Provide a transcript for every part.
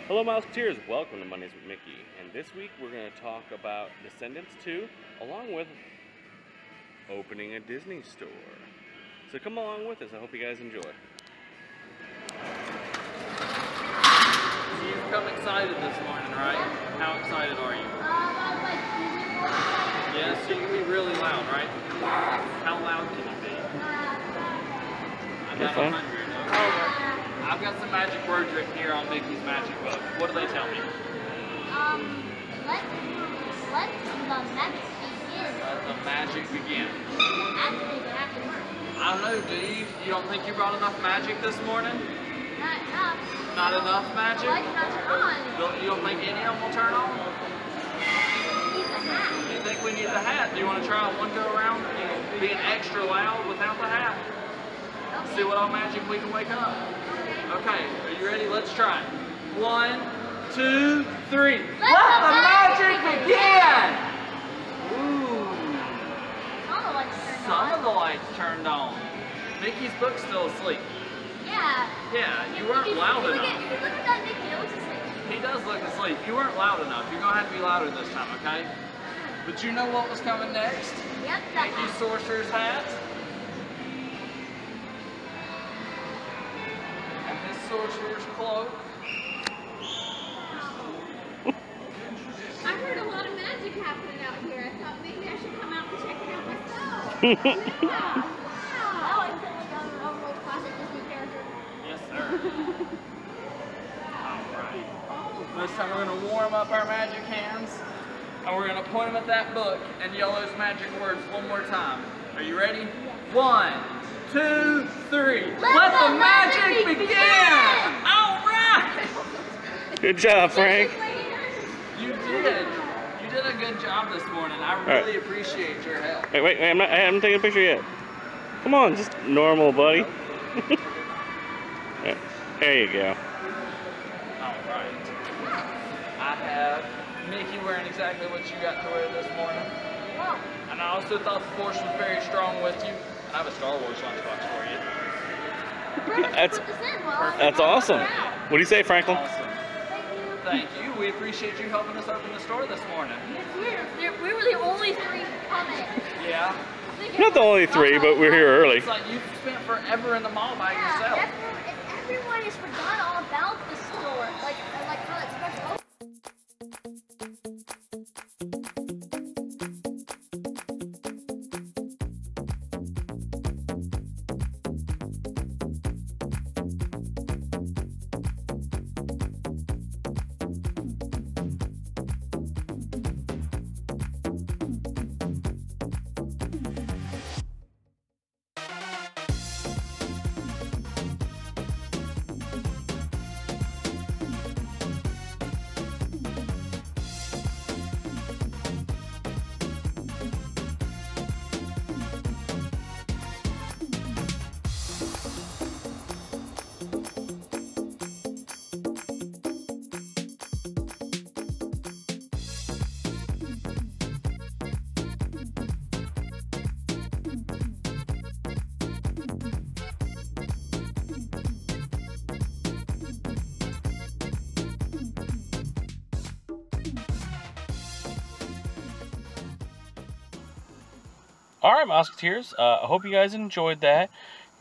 Hello Mouseketeers, welcome to Mondays with Mickey, and this week we're going to talk about Descendants 2, along with opening a Disney store. So come along with us, I hope you guys enjoy. You've come excited this morning, right? How excited are you? Yes, so you can be really loud, right? How loud can you be? About 100. Okay. I've got some magic words written here on Mickey's magic book. What do they tell me? Let the magic begin. Let the magic begin. I don't know, do you? You don't think you brought enough magic this morning? Not enough. Not enough magic? The light's not turn on. You don't think any of them will turn on? We need the hat. You think we need the hat? Do you want to try one go around being extra loud without the hat? Okay. See what all magic we can wake up? Okay, are you ready? Let's try. 1, 2, 3. Let the magic begin! Ooh. Some of the lights turned on. Mickey's book's still asleep. Yeah. Yeah, you weren't loud enough. Look at that Mickey, he looks asleep. He does look asleep. You weren't loud enough. You're going to have to be louder this time, okay? But you know what was coming next? Yep, Mickey's Sorcerer's hat. And his Sorcerer's cloak. I heard a lot of magic happening out here. I thought maybe I should come out and check it out myself. Yeah. Wow. I feel like I'm a real classic Disney character. Yes, sir. Alright. This time we're going to warm up our magic hands. And we're going to point them at that book and yell those magic words one more time. Are you ready? 1, 2, 3. Let the magic begin! Alright! Good job, Frank. You did. You did a good job this morning. I really appreciate your help. Wait, I haven't taken a picture yet. Come on, just normal, buddy. There you go. Alright. I have Mickey wearing exactly what you got to wear this morning. And I also thought the force was very strong with you. And I have a Star Wars lunchbox for you. That's awesome. What do you say, Franklin? Awesome. Thank you. We appreciate you helping us open the store this morning. We were the only 3 coming. Yeah. Not the only 3, but we're here early. It's like you've spent forever in the mall by yourself. Everyone has forgotten all about the store. Like how it's supposed to open. Alright, Mouseketeers, I hope you guys enjoyed that.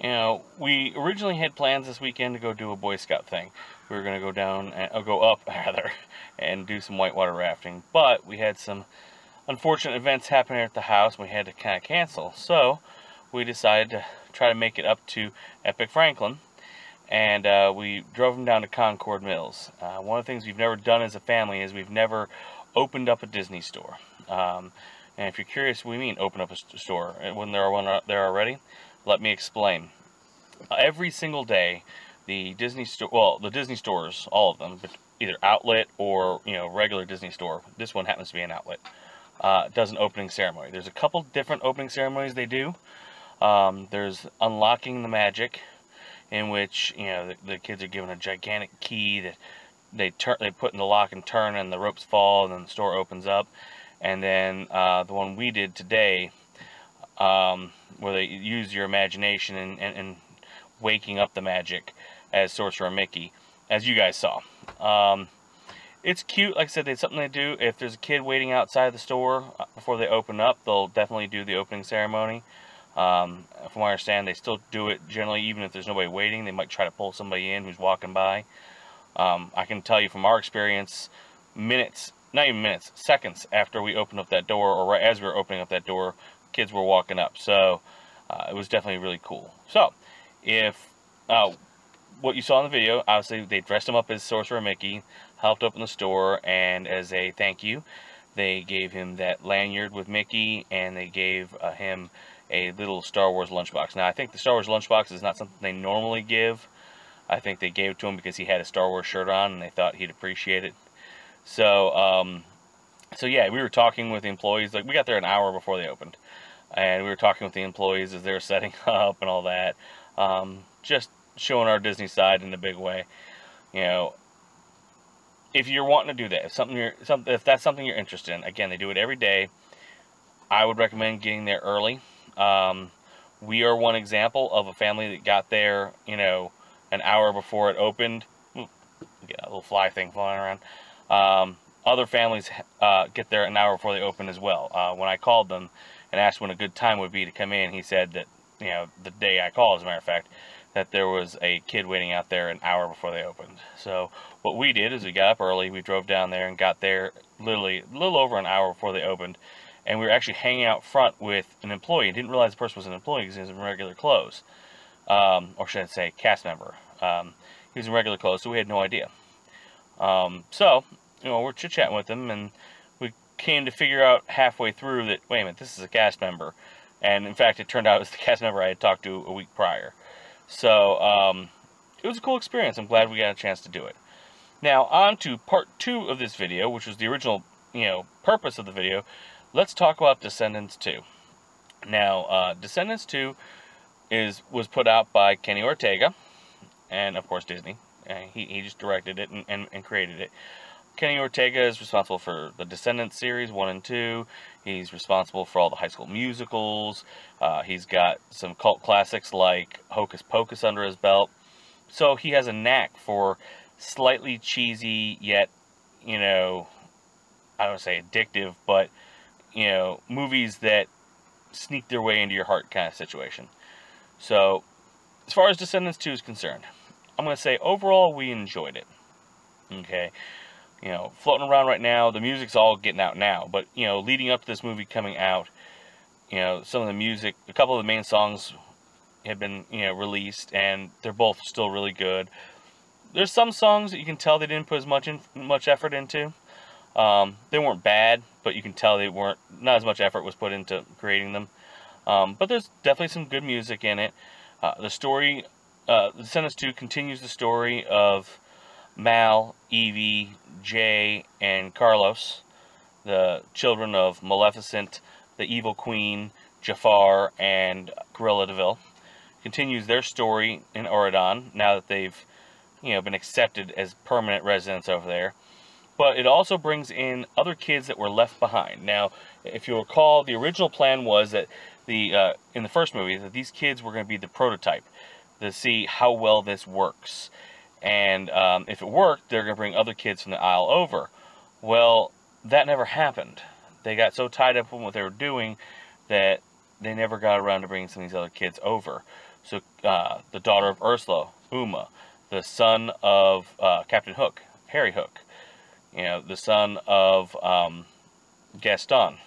You know, we originally had plans this weekend to go do a Boy Scout thing. We were going to go down, go up rather, and do some whitewater rafting. But we had some unfortunate events happening at the house, and we had to kind of cancel. So, we decided to try to make it up to Epic Franklin. And we drove them down to Concord Mills. One of the things we've never done as a family is we've never opened up a Disney store. And if you're curious what we mean open up a store, when there are one there already, let me explain. Every single day, the Disney store, well, the Disney stores, all of them, but either outlet or regular Disney store. This one happens to be an outlet. Does an opening ceremony. There's a couple different opening ceremonies they do. There's unlocking the magic, in which the kids are given a gigantic key that they put in the lock and turn, and the ropes fall, and then the store opens up. And then the one we did today, where they use your imagination and waking up the magic as Sorcerer Mickey, as you guys saw. It's cute. Like I said, it's something they do. If there's a kid waiting outside the store before they open up, they'll definitely do the opening ceremony. From what I understand, they still do it generally, even if there's nobody waiting. They might try to pull somebody in who's walking by. I can tell you from our experience, minutes, not even minutes, seconds after we opened up that door, or right as we were opening up that door, kids were walking up. So it was definitely really cool. So if what you saw in the video, obviously they dressed him up as Sorcerer Mickey, helped open the store, and as a thank you, they gave him that lanyard with Mickey, and they gave him a little Star Wars lunchbox. Now, I think the Star Wars lunchbox is not something they normally give. I think they gave it to him because he had a Star Wars shirt on, and they thought he'd appreciate it. So, so yeah, we were talking with the employees. Like, we got there an hour before they opened, and we were talking with the employees as they were setting up and all that. Just showing our Disney side in a big way. You know, if you're wanting to do that, if that's something you're interested in, again, they do it every day. I would recommend getting there early. We are one example of a family that got there, you know, an hour before it opened. Ooh, get a little fly thing flying around. Other families get there an hour before they open as well. When I called them and asked when a good time would be to come in, he said that, you know, the day I called, as a matter of fact, that there was a kid waiting out there an hour before they opened. So what we did is we got up early, we drove down there and got there literally a little over an hour before they opened, and we were actually hanging out front with an employee, and didn't realize the person was an employee because he was in regular clothes. Or should I say cast member. He was in regular clothes, so we had no idea. So, you know, we're chit-chatting with him, and we came to figure out halfway through that, wait a minute, this is a cast member. And in fact, it turned out it was the cast member I had talked to a week prior. So, it was a cool experience. I'm glad we got a chance to do it. Now, on to part 2 of this video, which was the original, you know, purpose of the video. Let's talk about Descendants 2. Now, Descendants 2 was put out by Kenny Ortega, and of course Disney. He just directed it and created it. Kenny Ortega is responsible for the Descendants series 1 and 2. He's responsible for all the High School Musicals. He's got some cult classics like Hocus Pocus under his belt. So he has a knack for slightly cheesy yet, you know, I don't want to say addictive, but, you know, movies that sneak their way into your heart kind of situation. So, as far as Descendants 2 is concerned, I'm going to say overall we enjoyed it. Okay. You know, floating around right now, the music's all getting out now, but, you know, leading up to this movie coming out, you know, some of the music, a couple of the main songs have been, you know, released, and they're both still really good. There's some songs that you can tell they didn't put as much effort into. They weren't bad, but you can tell they weren't, not as much effort was put into creating them. But there's definitely some good music in it. The story, Descendants 2 continues the story of Mal, Evie, Jay, and Carlos, the children of Maleficent, the Evil Queen, Jafar, and Cruella de Vil. Continues their story in Auradon now that they've, you know, been accepted as permanent residents over there. But it also brings in other kids that were left behind. Now, if you recall, the original plan was that in the first movie that these kids were going to be the prototype to see how well this works. And if it worked, they're going to bring other kids from the Isle over. Well, that never happened. They got so tied up in what they were doing that they never got around to bringing some of these other kids over. So the daughter of Ursula, Uma, the son of Captain Hook, Harry Hook, you know, the son of Gaston.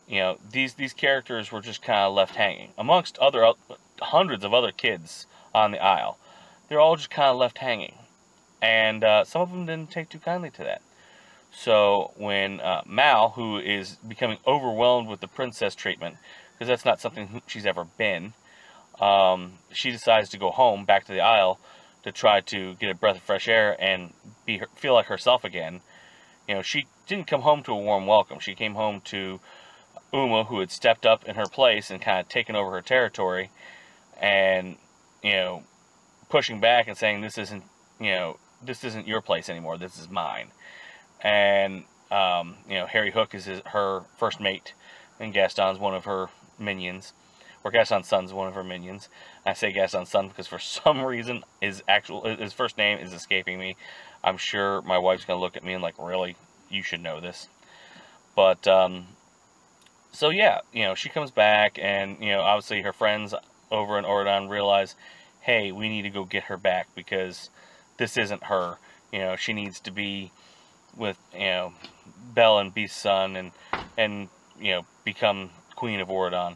You know, these characters were just kind of left hanging amongst other hundreds of other kids on the Isle. They're all just kind of left hanging, and some of them didn't take too kindly to that. So when Mal, who is becoming overwhelmed with the princess treatment, because that's not something she's ever been, she decides to go home, back to the Isle, to try to get a breath of fresh air and feel like herself again. You know, she didn't come home to a warm welcome. She came home to Uma, who had stepped up in her place and kind of taken over her territory, and, you know, pushing back and saying, this isn't, you know, this isn't your place anymore, this is mine. And, you know, Harry Hook is her first mate, and Gaston's one of her minions. or Gaston's son's one of her minions. I say Gaston's son because for some reason his first name is escaping me. I'm sure my wife's gonna look at me and like, really, you should know this. But so yeah, you know, she comes back, and you know, obviously her friends over in Oridon realize, hey, we need to go get her back because this isn't her. You know, she needs to be with, you know, Belle and Beast's son, and you know, become Queen of Oridon.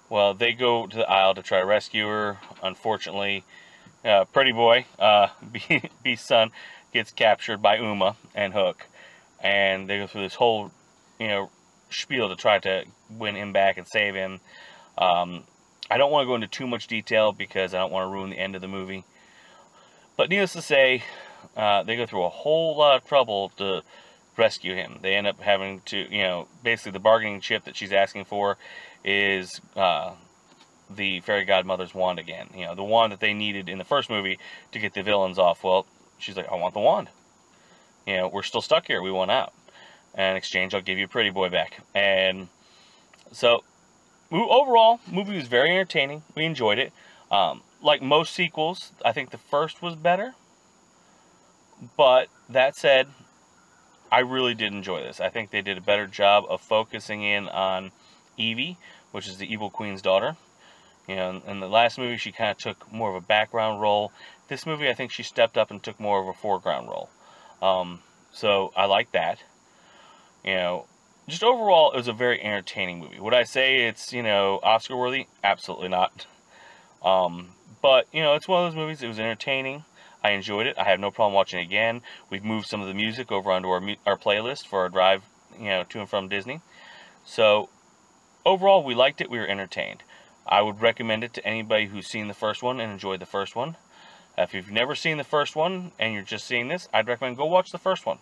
Well, they go to the Isle to try to rescue her. Unfortunately, Pretty Boy, Beast's son, gets captured by Uma and Hook, and they go through this whole, you know, spiel to try to win him back and save him. I don't want to go into too much detail because I don't want to ruin the end of the movie. But needless to say, they go through a whole lot of trouble to rescue him. They end up having to, you know, basically the bargaining chip that she's asking for is the fairy godmother's wand again. You know, the wand that they needed in the first movie to get the villains off. Well, she's like, I want the wand. You know, we're still stuck here. We want out. And in exchange, I'll give you Pretty Boy back. And so, overall, movie was very entertaining. We enjoyed it. Like most sequels, I think the first was better. But that said, I really did enjoy this. I think they did a better job of focusing in on Evie, which is the Evil Queen's daughter. You know, in the last movie, she kind of took more of a background role. This movie, I think she stepped up and took more of a foreground role. So I like that. You know, just overall, it was a very entertaining movie. Would I say it's, you know, Oscar worthy? Absolutely not. But, you know, it's one of those movies. It was entertaining. I enjoyed it. I have no problem watching it again. We've moved some of the music over onto our playlist for our drive, you know, to and from Disney. So, overall, we liked it. We were entertained. I would recommend it to anybody who's seen the first one and enjoyed the first one. If you've never seen the first one and you're just seeing this, I'd recommend go watch the first one.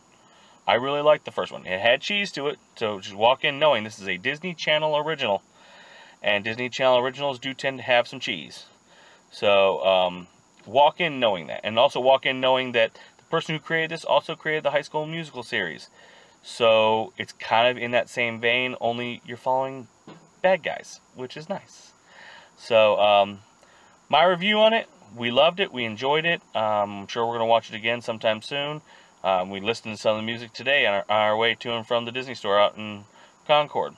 I really liked the first one. It had cheese to it, so just walk in knowing this is a Disney Channel original. And Disney Channel originals do tend to have some cheese. So, walk in knowing that. And also walk in knowing that the person who created this also created the High School Musical series. So, it's kind of in that same vein, only you're following bad guys, which is nice. So, my review on it, we loved it, we enjoyed it. I'm sure we're going to watch it again sometime soon. We listened to some of the music today on our way to and from the Disney store out in Concord.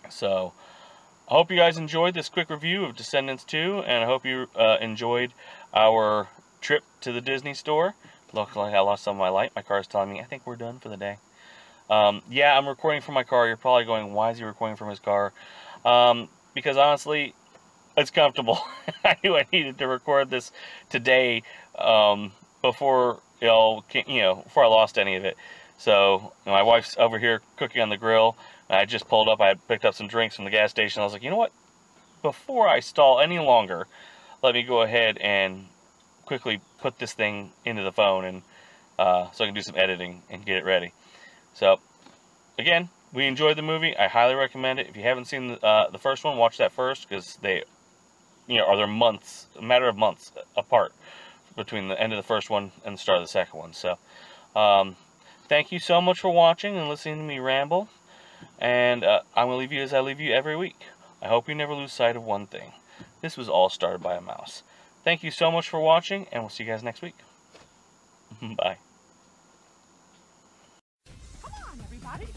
So, I hope you guys enjoyed this quick review of Descendants 2, and I hope you enjoyed our trip to the Disney store. Looked like I lost some of my light. My car is telling me, I think we're done for the day. Yeah, I'm recording from my car. You're probably going, why is he recording from his car? Because honestly, it's comfortable. I knew I needed to record this today before before I lost any of it. So my wife's over here cooking on the grill. I just pulled up. I had picked up some drinks from the gas station. I was like, you know what? Before I stall any longer, let me go ahead and quickly put this thing into the phone, and so I can do some editing and get it ready. So again, we enjoyed the movie. I highly recommend it. If you haven't seen the first one, watch that first, because they, they're months, a matter of months apart between the end of the first one and the start of the second one. So, thank you so much for watching and listening to me ramble. And I'm going to leave you as I leave you every week. I hope you never lose sight of one thing. This was all started by a mouse. Thank you so much for watching, and we'll see you guys next week. Bye. Come on, everybody.